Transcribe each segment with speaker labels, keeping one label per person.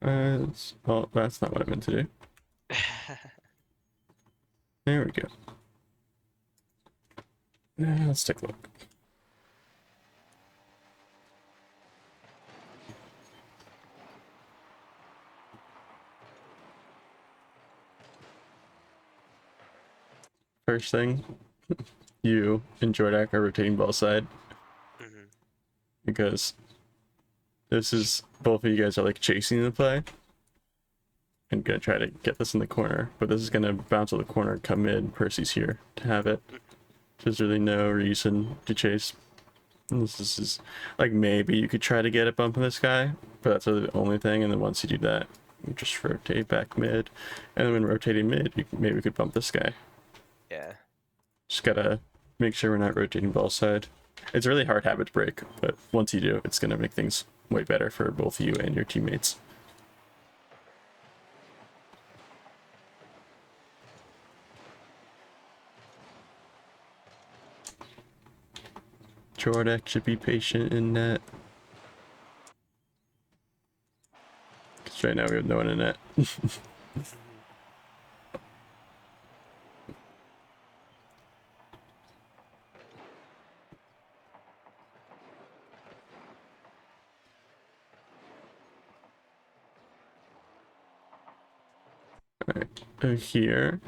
Speaker 1: Oh, that's not what I meant to do. There we go. Let's take a look. First thing, you and Jordak are rotating ball side
Speaker 2: Hmm.
Speaker 1: because this is both of you guys are like chasing the play and gonna try to get this in the corner, but this is gonna bounce to the corner, come mid. Percy's here to have it. There's really no reason to chase. And this is like maybe you could try to get a bump on this guy, but that's really the only thing. And then once you do that, you just rotate back mid, and then when rotating mid, maybe we could bump this guy.
Speaker 2: Yeah.
Speaker 1: Just gotta make sure we're not rotating ball side. It's a really hard habit to break, but once you do, it's gonna make things way better for both you and your teammates. Jordak should be patient in net. Because right now we have no one in net.
Speaker 2: Hmm.
Speaker 1: Alright, here,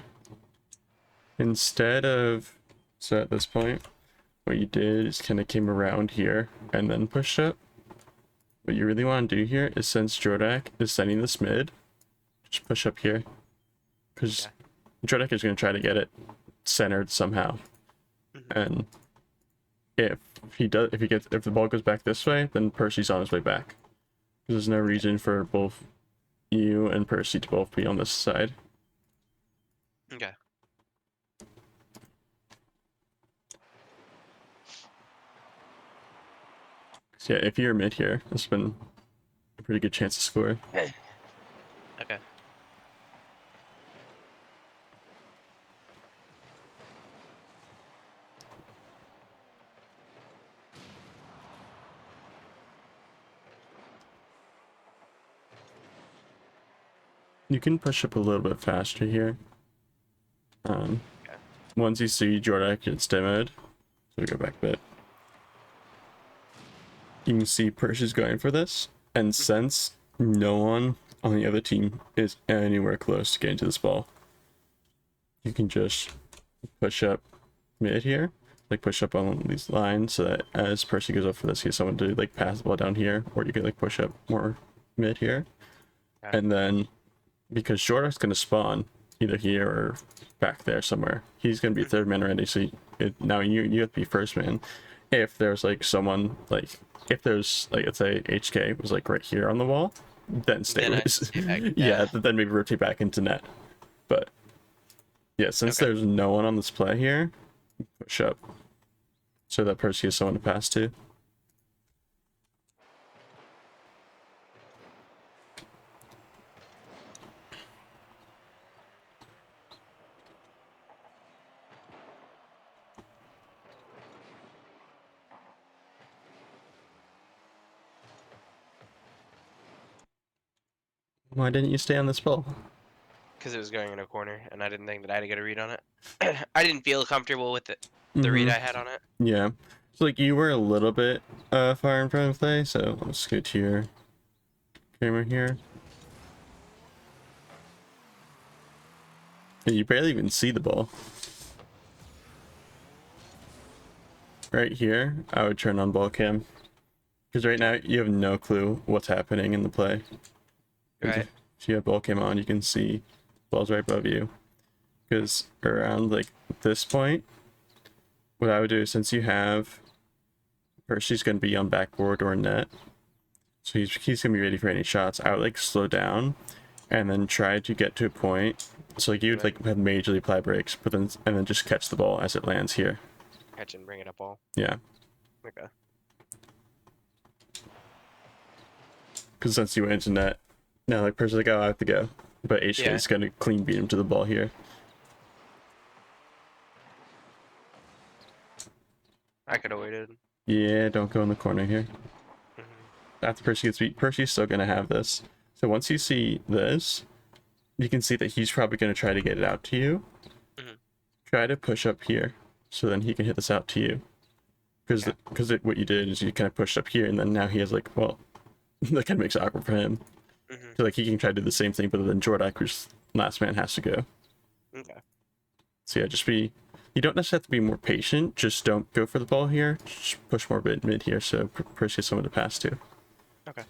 Speaker 1: instead of, so at this point, what you did is kind of came around here and then pushed up. What you really want to do here is, since Jordak is sending this mid, just push up here. Because Jordak is going to try to get it centered somehow.
Speaker 2: Hmm.
Speaker 1: And if if the ball goes back this way, then Percy's on his way back. There's no reason for both you and Percy to both be on this side.
Speaker 2: Okay.
Speaker 1: So yeah, if you're mid here, there's been a pretty good chance to score.
Speaker 2: Okay.
Speaker 1: You can push up a little bit faster here.
Speaker 2: Okay.
Speaker 1: Once you see Jordak, it's demoed. So we go back a bit. You can see Percy's going for this, and since no one on the other team is anywhere close to getting to this ball, you can just push up mid here, like push up on these lines, so that as Percy goes up for this, he has someone to like pass the ball down here, or you can like push up more mid here,
Speaker 2: Okay.
Speaker 1: and then because Jordak's gonna spawn either here or back there somewhere, he's gonna be third man already. So now you have to be first man. If there's like someone like if there's like let's say HK was like right here on the wall, then stay
Speaker 2: Then I
Speaker 1: with
Speaker 2: stay back.
Speaker 1: yeah,
Speaker 2: Yeah.
Speaker 1: then maybe rotate back into net. But yeah, since
Speaker 2: Okay.
Speaker 1: there's no one on this play here, push up so that Percy has someone to pass to. Why didn't you stay on this ball?
Speaker 2: Because it was going in a corner, and I didn't think that I had to get a read on it. I didn't feel comfortable with the read I had on it.
Speaker 1: Yeah. So like you were a little bit far in front of play, so let's go to your camera here. And you barely even see the ball. Right here, I would turn on ball cam. Because right now you have no clue what's happening in the play.
Speaker 2: Right.
Speaker 1: If you have ball cam on, you can see ball's right above you. Because around like this point, what I would do is, since you have Percy's gonna be on backboard or net, so he's gonna be ready for any shots, I would like slow down and then try to get to a point. So like you'd like have majorly apply brakes, but then and then just catch the ball as it lands here.
Speaker 2: Catch and bring it up all.
Speaker 1: Yeah.
Speaker 2: Okay.
Speaker 1: Because since you went into net, now like Percy's like, oh, I have to go. But HK is gonna clean beat him to the ball here.
Speaker 2: I could have waited.
Speaker 1: Yeah, don't go in the corner here.
Speaker 2: Hmm.
Speaker 1: After Percy gets beat, Percy's still gonna have this. So once you see this, you can see that he's probably going to try to get it out to you.
Speaker 2: Mhm.
Speaker 1: Try to push up here, so then he can hit this out to you. Because what you did is you kind of pushed up here, and then now he has like, well, that kind of makes it awkward for him.
Speaker 2: Mhm.
Speaker 1: So like he can try to do the same thing, but then Jordak, who's last man, has to go.
Speaker 2: Okay.
Speaker 1: So yeah, just be. You don't necessarily have to be more patient. Just don't go for the ball here. Just push more mid here, so Percy has someone to pass to.
Speaker 2: Okay.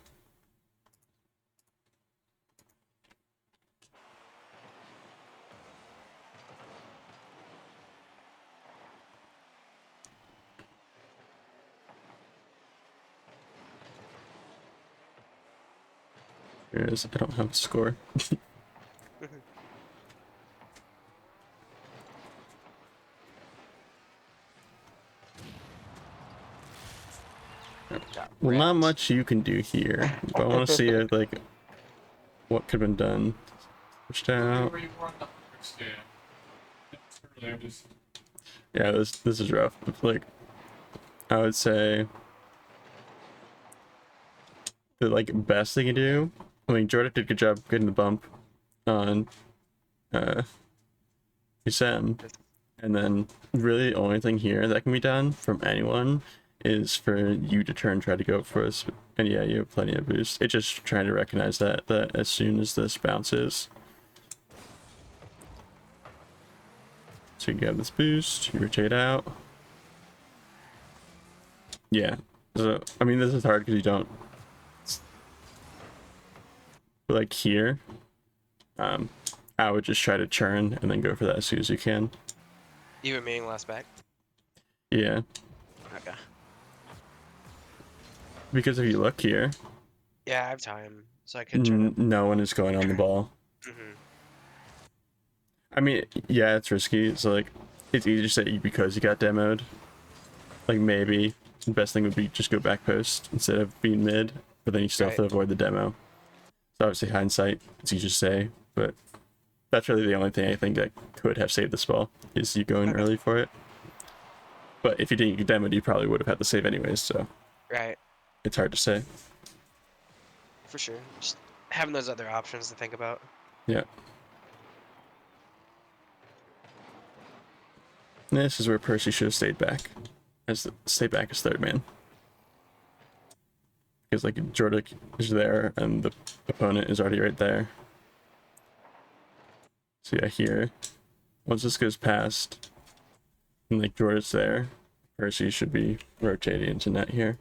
Speaker 1: Whereas I don't have a score.
Speaker 2: Mhm. Got
Speaker 1: Well, not
Speaker 2: wrecked.
Speaker 1: much you can do here, but I want to see like what could have been done. Pushed out. Yeah, this is rough. But, like, I would say the like best thing you do. I mean, Jordan did a good job getting the bump on Sam, and then really the only thing here that can be done from anyone is for you to try to go for us. And yeah, you have plenty of boost. It's just trying to recognize that as soon as this bounces. So you get this boost, you rotate out. Yeah. So I mean this is hard because you don't, but like here, I would just try to churn and then go for that as soon as you can.
Speaker 2: Even meaning last back.
Speaker 1: Yeah.
Speaker 2: Okay.
Speaker 1: Because if you look here,
Speaker 2: Yeah, I have time, so I could turn it.
Speaker 1: no one is going on the ball.
Speaker 2: Mhm.
Speaker 1: I mean, yeah, it's risky. It's like it's easy to say because you got demoed. Like maybe the best thing would be just go back post instead of being mid, but then you still have to avoid the demo. So obviously hindsight, it's easy to say, but that's really the only thing I think that could have saved this ball is you going
Speaker 2: Okay.
Speaker 1: early for it. But if you didn't get demoed, you probably would have had the save anyways. So
Speaker 2: Right.
Speaker 1: it's hard to say.
Speaker 2: For sure. Just having those other options to think about.
Speaker 1: Yeah. And this is where Percy should have stayed back, stay back as third man. Because like Jordak is there and the opponent is already right there. So yeah, here, once this goes past, and like Jordak's there, Percy should be rotating into net here.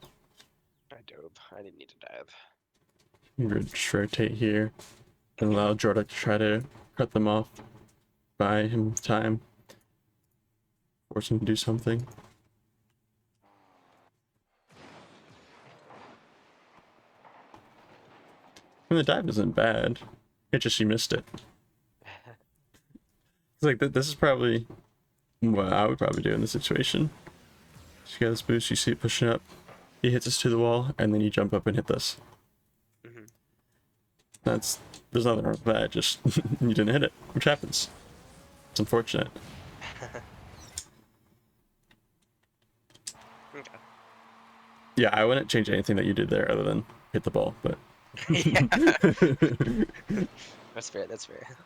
Speaker 2: I dove. I didn't need to dive.
Speaker 1: You would just rotate here and allow Jordak to try to cut them off, buy him time, force him to do something. And the dive isn't bad. It's just you missed it. It's like this is probably what I would probably do in this situation. So you got this boost, you see it pushing up, he hits us to the wall, and then you jump up and hit this.
Speaker 2: Mhm.
Speaker 1: There's nothing wrong with that, just you didn't hit it, which happens. It's unfortunate.
Speaker 2: Okay.
Speaker 1: Yeah, I wouldn't change anything that you did there other than hit the ball, but
Speaker 2: Yeah. That's fair. That's fair.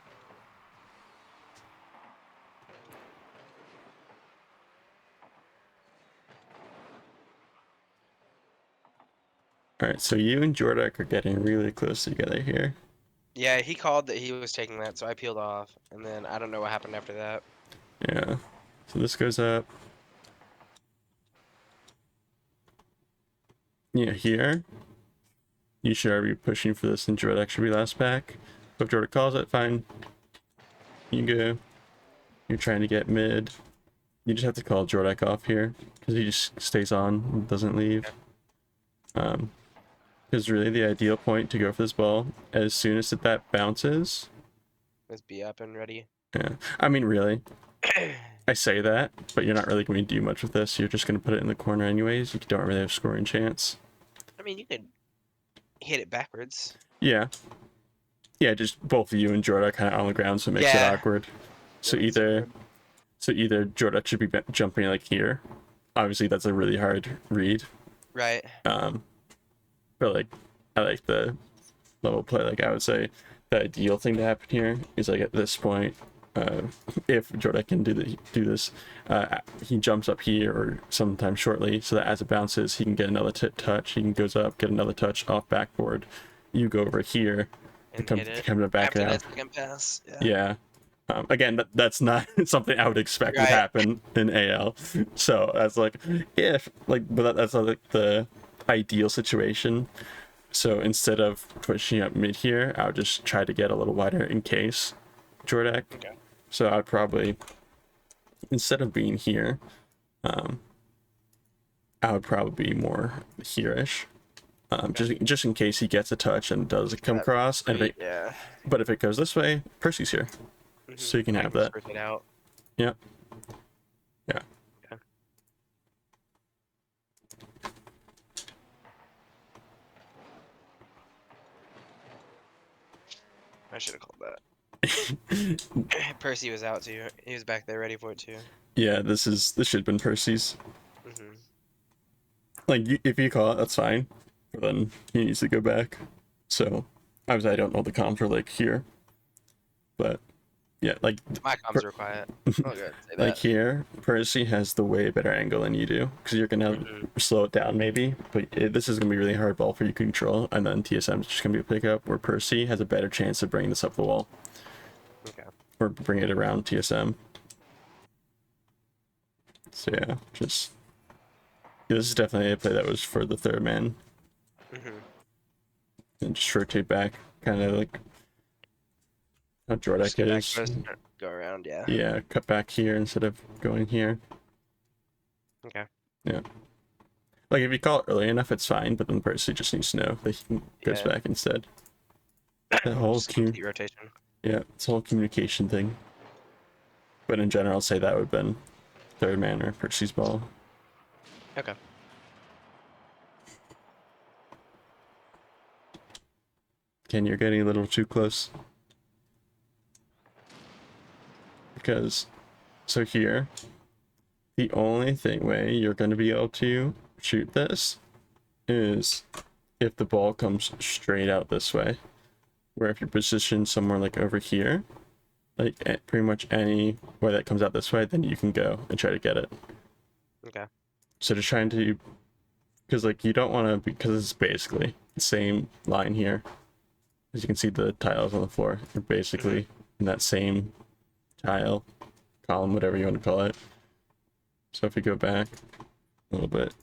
Speaker 1: Alright, so you and Jordak are getting really close together here.
Speaker 2: Yeah, he called that he was taking that, so I peeled off, and then I don't know what happened after that.
Speaker 1: Yeah. So this goes up. Yeah, here. You should be pushing for this and Jordak should be last back. But if Jordak calls it, fine. You go. You're trying to get mid. You just have to call Jordak off here because he just stays on and doesn't leave. Because really the ideal point to go for this ball as soon as that bounces.
Speaker 2: Let's be up and ready.
Speaker 1: Yeah, I mean really. I say that, but you're not really going to do much with this. You're just going to put it in the corner anyways. You don't really have scoring chance.
Speaker 2: I mean, you could hit it backwards.
Speaker 1: Yeah. Yeah, just both of you and Jordak kind of on the ground, so it makes it awkward. So either Jordak should be jumping like here. Obviously, that's a really hard read.
Speaker 2: Right.
Speaker 1: But like, I like the level play. Like I would say the ideal thing to happen here is like at this point, if Jordak can do this, he jumps up here or sometime shortly, so that as it bounces, he can get another touch. He can goes up, get another touch off backboard. You go over here
Speaker 2: And
Speaker 1: come
Speaker 2: hit it
Speaker 1: to back
Speaker 2: after
Speaker 1: down.
Speaker 2: that second pass. Yeah.
Speaker 1: Yeah. Again, that's not something I would expect would
Speaker 2: Right.
Speaker 1: happen in AL. So that's like, if like, but that's like the ideal situation. So instead of pushing up mid here, I would just try to get a little wider in case Jordak.
Speaker 2: Okay.
Speaker 1: So I'd probably, instead of being here, I would probably be more here-ish. Just in case he gets a touch and does come across. And if it,
Speaker 2: Yeah.
Speaker 1: but if it goes this way, Percy's here. So you can have that.
Speaker 2: Spread it out.
Speaker 1: Yep. Yeah.
Speaker 2: Okay. I should have called that. Percy was out too. He was back there ready for it too.
Speaker 1: Yeah, this should have been Percy's.
Speaker 2: Hmm.
Speaker 1: Like, if you call it, that's fine. But then he needs to go back. So, obviously, I don't know the comms for like here. But, yeah, like,
Speaker 2: My comms are quiet. Oh, good. Say
Speaker 1: like
Speaker 2: that.
Speaker 1: here, Percy has the way better angle than you do. Because you're going to slow it down, maybe. But this is going to be really hard ball for you to control. And then TSM is just going to be a pickup. Where Percy has a better chance of bringing this up the wall.
Speaker 2: Okay.
Speaker 1: Or bring it around TSM. So, yeah, just. Yeah, this is definitely a play that was for the third man. And just rotate back, kind of like how Jordak is.
Speaker 2: Go around, yeah.
Speaker 1: Yeah, cut back here instead of going here.
Speaker 2: Okay.
Speaker 1: Yeah. Like if you call it early enough, it's fine, but then Percy just needs to know that he goes
Speaker 2: Yeah.
Speaker 1: back instead. The whole
Speaker 2: Just complete rotation.
Speaker 1: yeah, it's a whole communication thing. But in general, I'll say that would have been third man or Percy's ball.
Speaker 2: Okay.
Speaker 1: Ken, you're getting a little too close. Because, so here, the only way you're going to be able to shoot this is if the ball comes straight out this way. Where if you're positioned somewhere like over here, like pretty much any way that comes out this way, then you can go and try to get it.
Speaker 2: Okay.
Speaker 1: So just trying to, because like you don't want to, because it's basically the same line here. As you can see, the tiles on the floor are basically in that same tile, column, whatever you want to call it. So if we go back a little bit.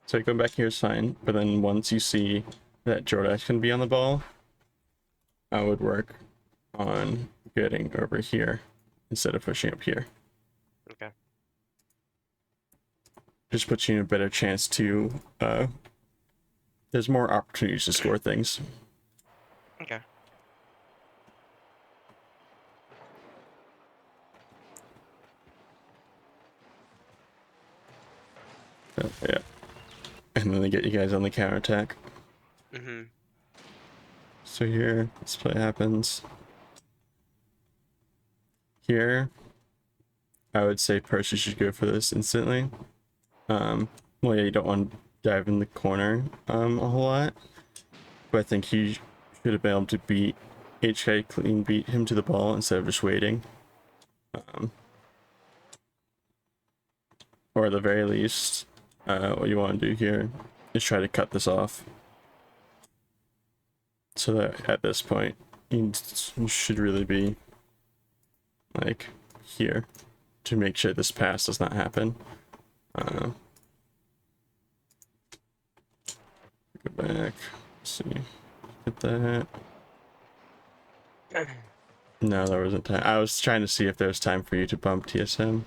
Speaker 1: So going back here is fine, but then once you see that Jordak can be on the ball, I would work on getting over here instead of pushing up here.
Speaker 2: Okay.
Speaker 1: Just puts you in a better chance to, there's more opportunities to score things.
Speaker 2: Okay.
Speaker 1: So, yeah. And then they get you guys on the counterattack. So here, this play happens. Here, I would say Percy should go for this instantly. Well, yeah, you don't want to dive in the corner a whole lot. But I think he should have been able to beat HK clean, beat him to the ball instead of just waiting. Or at the very least, what you want to do here is try to cut this off. So that at this point, you should really be like here to make sure this pass does not happen. Go back, see, get that. No, there wasn't time. I was trying to see if there was time for you to bump TSM.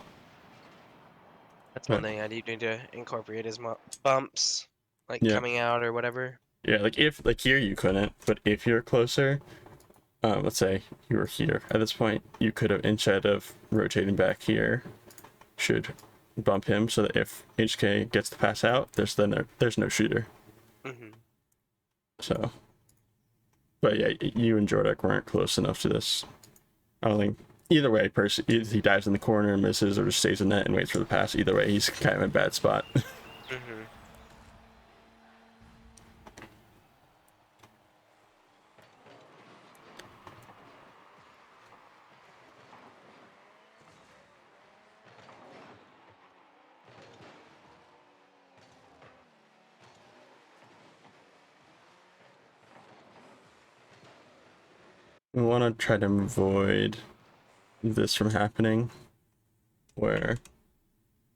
Speaker 2: That's one thing I do need to incorporate is bumps, like
Speaker 1: Yeah.
Speaker 2: coming out or whatever.
Speaker 1: Yeah, like if like here you couldn't, but if you're closer, let's say you were here at this point, you could have, instead of rotating back here, should bump him so that if HK gets the pass out, there's no shooter. So, but yeah, you and Jordak weren't close enough to this. I don't think either way, Percy, if he dives in the corner and misses, or just stays in net and waits for the pass. Either way, he's kind of in a bad spot.
Speaker 2: Mm-hmm.
Speaker 1: We want to try to avoid this from happening, where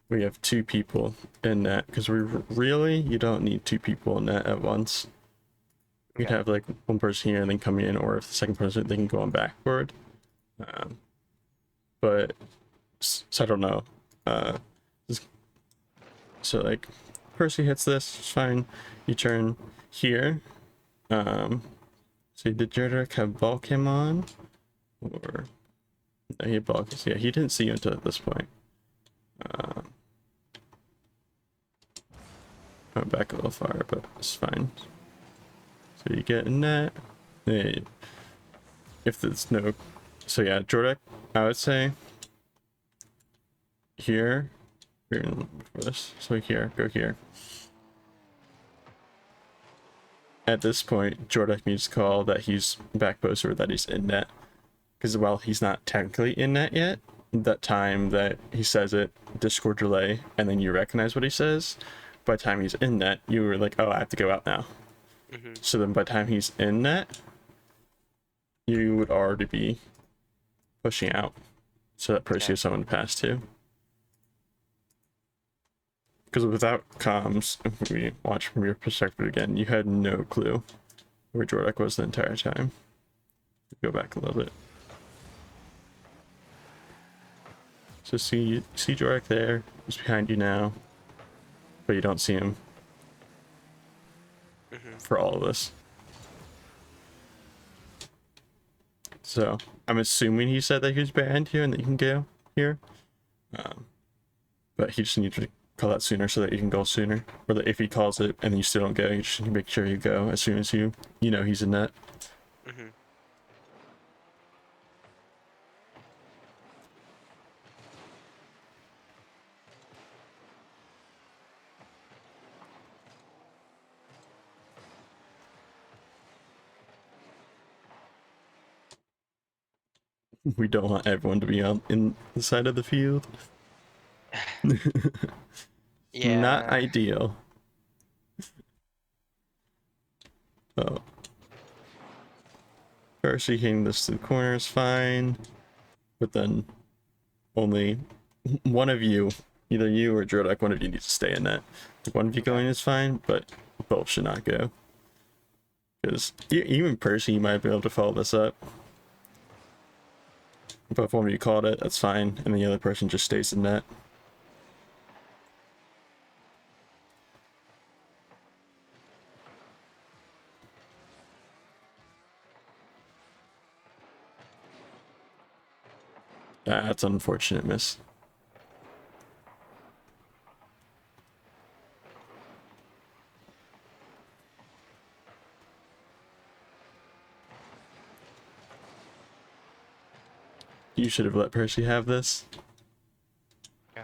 Speaker 1: we have two people in net, because you don't need two people in net at once. We'd have like one person here and then come in, or if the second person, they can go on backward. But so I don't know. So like Percy hits this, it's fine. You turn here. So did Jordak have bulk him on? Or no, he had bulk. Yeah, he didn't see you until this point. Went back a little far, but it's fine. So you get in that. If there's no, so yeah, Jordak, I would say here. For this, so here, go here. At this point, Jordak needs to call that he's back post or that he's in net, because while he's not technically in net yet, that time that he says it, Discord delay, and then you recognize what he says. By the time he's in net, you were like, oh, I have to go out now.
Speaker 2: Mm-hmm.
Speaker 1: So then by the time he's in net, you would already be pushing out, so that Percy has someone to pass to. Because without comms, if we watch from your perspective again, you had no clue where Jordak was the entire time. Go back a little bit. So see Jordak there, he's behind you now, but you don't see him for all of this. So I'm assuming he said that he was behind you and that you can go here, but he just needs to call that sooner so that you can go sooner. Or that if he calls it and you still don't go, you just need to make sure you go as soon as you know he's in net.
Speaker 2: Mm-hmm.
Speaker 1: We don't want everyone to be on in the side of the field.
Speaker 2: Yeah.
Speaker 1: Not ideal. Oh. Percy hitting this to the corner is fine. But then only one of you, either you or Jordak, one of you needs to stay in net. Like one of you going is fine, but both should not go. Because even Percy might be able to follow this up. But if one of you called it, that's fine, and the other person just stays in net. That's an unfortunate miss. You should have let Percy have this.
Speaker 2: Yeah.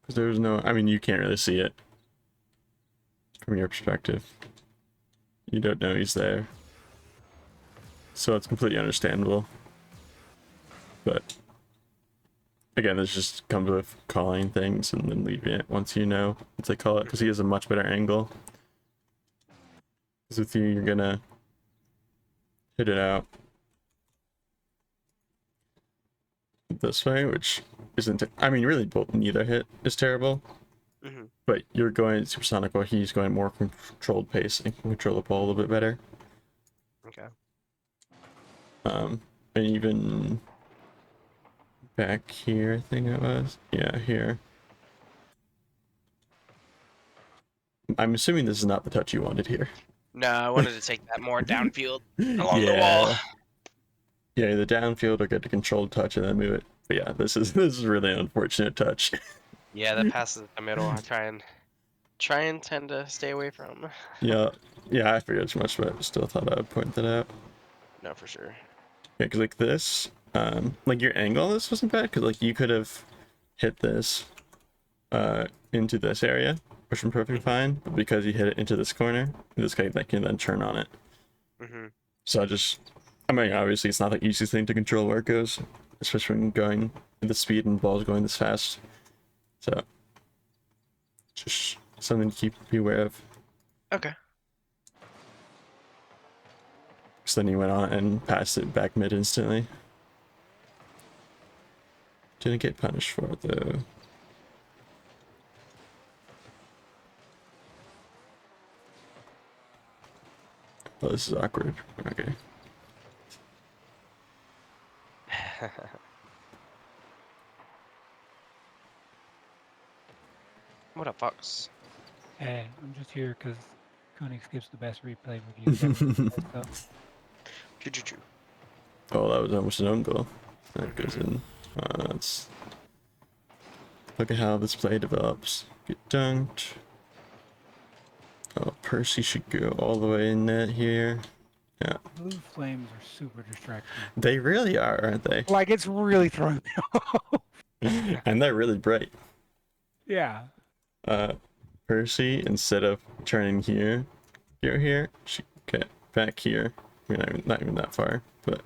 Speaker 1: Because there was no, I mean, you can't really see it from your perspective. You don't know he's there. So it's completely understandable. But again, this just comes with calling things and then leaving it once you know, once they call it, because he has a much better angle. Because with you, you're gonna hit it out this way, which isn't, I mean, really, both, neither hit is terrible.
Speaker 2: Mm-hmm.
Speaker 1: But you're going supersonic while he's going more controlled pace and can control the ball a little bit better.
Speaker 2: Okay.
Speaker 1: And even back here, I think it was. Yeah, here. I'm assuming this is not the touch you wanted here.
Speaker 2: No, I wanted to take that more downfield along the wall.
Speaker 1: Yeah, the downfield or get the controlled touch and then move it. But yeah, this is really an unfortunate touch.
Speaker 2: Yeah, the passes in the middle. I try and tend to stay away from.
Speaker 1: Yeah, I figured as much, but I still thought I would point that out.
Speaker 2: No, for sure.
Speaker 1: Yeah, because like this, like your angle on this wasn't bad, because like you could have hit this into this area, which was perfectly fine, but because you hit it into this corner, this guy that can then turn on it. So I mean, obviously it's not the easiest thing to control where it goes, especially when going at the speed and the ball's going this fast. So just something to be aware of.
Speaker 2: Okay.
Speaker 1: So then he went on and passed it back mid instantly. Didn't get punished for it though. Oh, this is awkward. Okay.
Speaker 2: What up, Fox?
Speaker 3: Hey, I'm just here because Koenig skips the best replay review. So.
Speaker 2: Choo-choo-choo.
Speaker 1: Oh, that was almost an own goal. That goes in. Let's look at how this play develops. Get dunked. Oh, Percy should go all the way in net here. Yeah.
Speaker 3: Blue flames are super distracting.
Speaker 1: They really are, aren't they?
Speaker 3: Like, it's really throwing me off.
Speaker 1: And they're really bright.
Speaker 3: Yeah.
Speaker 1: Percy, instead of turning here, go here, should get back here. I mean, not even that far, but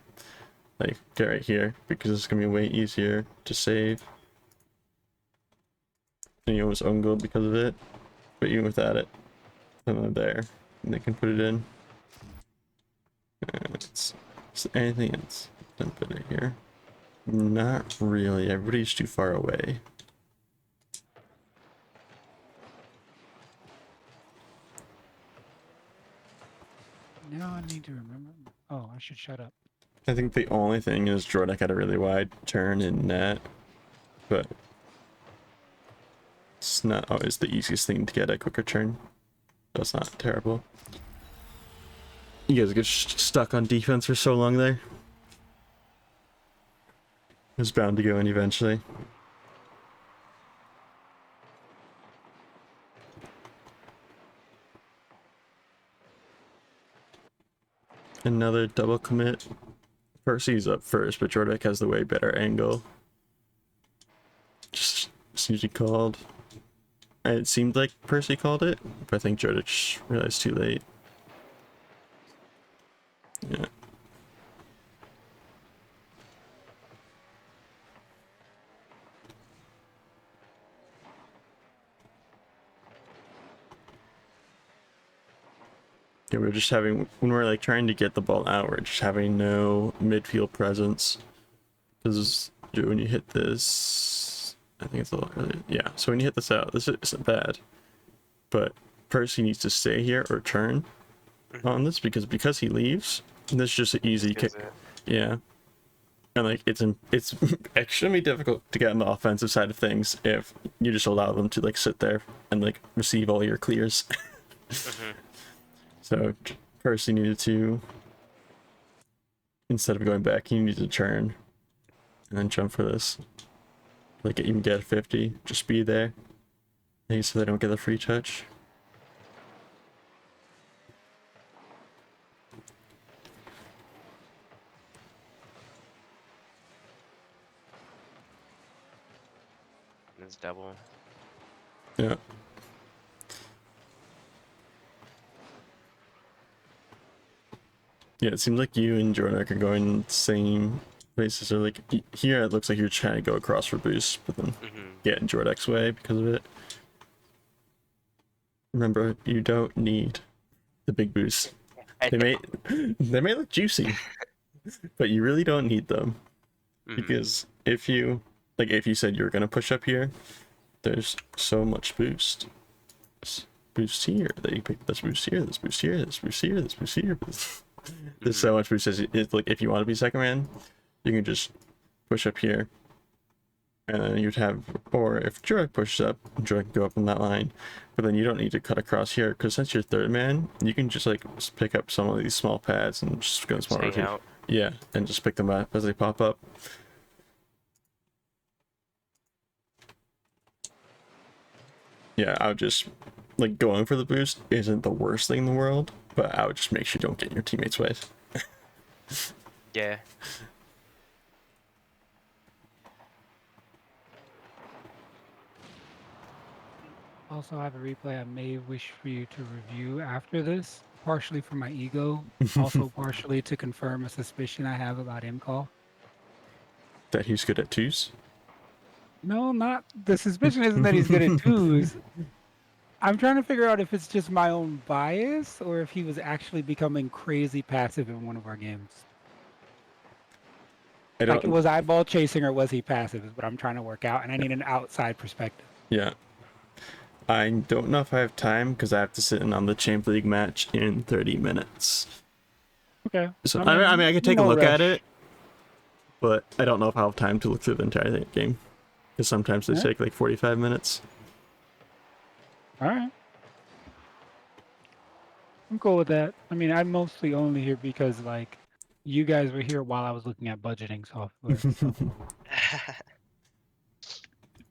Speaker 1: like get right here because it's gonna be way easier to save. And you almost own goal because of it, but even without it, there, and they can put it in. Is anything else? Don't put it here. Not really. Everybody's too far away.
Speaker 3: Now I need to remember. Oh, I should shut up.
Speaker 1: I think the only thing is Jordak had a really wide turn in net, but it's not always the easiest thing to get a quicker turn. That's not terrible. You guys get stuck on defense for so long there. It was bound to go in eventually. Another double commit. Percy's up first, but Jordak has the way better angle. Just usually called. And it seemed like Percy called it, but I think Jordak just realized too late. Yeah. Yeah, we're just having, when we're like trying to get the ball out, we're just having no midfield presence. Because when you hit this, I think it's a little earlier. Yeah, so when you hit this out, this isn't bad. But Percy needs to stay here or turn on this because he leaves, this is just an easy kick. Yeah. And like it's extremely difficult to get on the offensive side of things if you just allow them to like sit there and like receive all your clears. So Percy needed to, instead of going back, he needed to turn and then jump for this. Like even get a 50, just be there. Maybe so they don't get the free touch.
Speaker 2: It's double.
Speaker 1: Yeah. Yeah, it seems like you and Jordak are going the same places. Or like here, it looks like you're trying to go across for boost, but then get in Jordak's way because of it. Remember, you don't need the big boost. They may look juicy, but you really don't need them because if you said you were gonna push up here, there's so much boost. Boost here, that you pick this boost here, this boost here, this boost here, this boost here. There's so much boost. It's like if you want to be second man, you can just push up here, and then you'd have, or if Jordak pushes up, Jordak can go up on that line, but then you don't need to cut across here because since you're third man, you can just like pick up some of these small pads and just go small rotation. Yeah, and just pick them up as they pop up. Yeah, I would just like going for the boost isn't the worst thing in the world, but I would just make sure you don't get in your teammates' way.
Speaker 2: Yeah.
Speaker 3: Also, I have a replay I may wish for you to review after this, partially for my ego, also partially to confirm a suspicion I have about MCall.
Speaker 1: That he's good at twos.
Speaker 3: No, not the suspicion isn't that he's good at twos. I'm trying to figure out if it's just my own bias or if he was actually becoming crazy passive in one of our games.
Speaker 1: I
Speaker 3: Like,
Speaker 1: don't.
Speaker 3: was eyeball chasing or was he passive is what I'm trying to work out, and I need an outside perspective.
Speaker 1: Yeah. I don't know if I have time because I have to sit in on the Champ League match in 30 minutes.
Speaker 3: Okay.
Speaker 1: So I mean, I could take a
Speaker 3: no
Speaker 1: look at
Speaker 3: rush.
Speaker 1: it, but I don't know if I'll have time to look through the entire game because sometimes they
Speaker 3: Yeah.
Speaker 1: take like 45 minutes.
Speaker 3: All right. I'm cool with that. I mean, I'm mostly only here because, like, you guys were here while I was looking at budgeting software. So.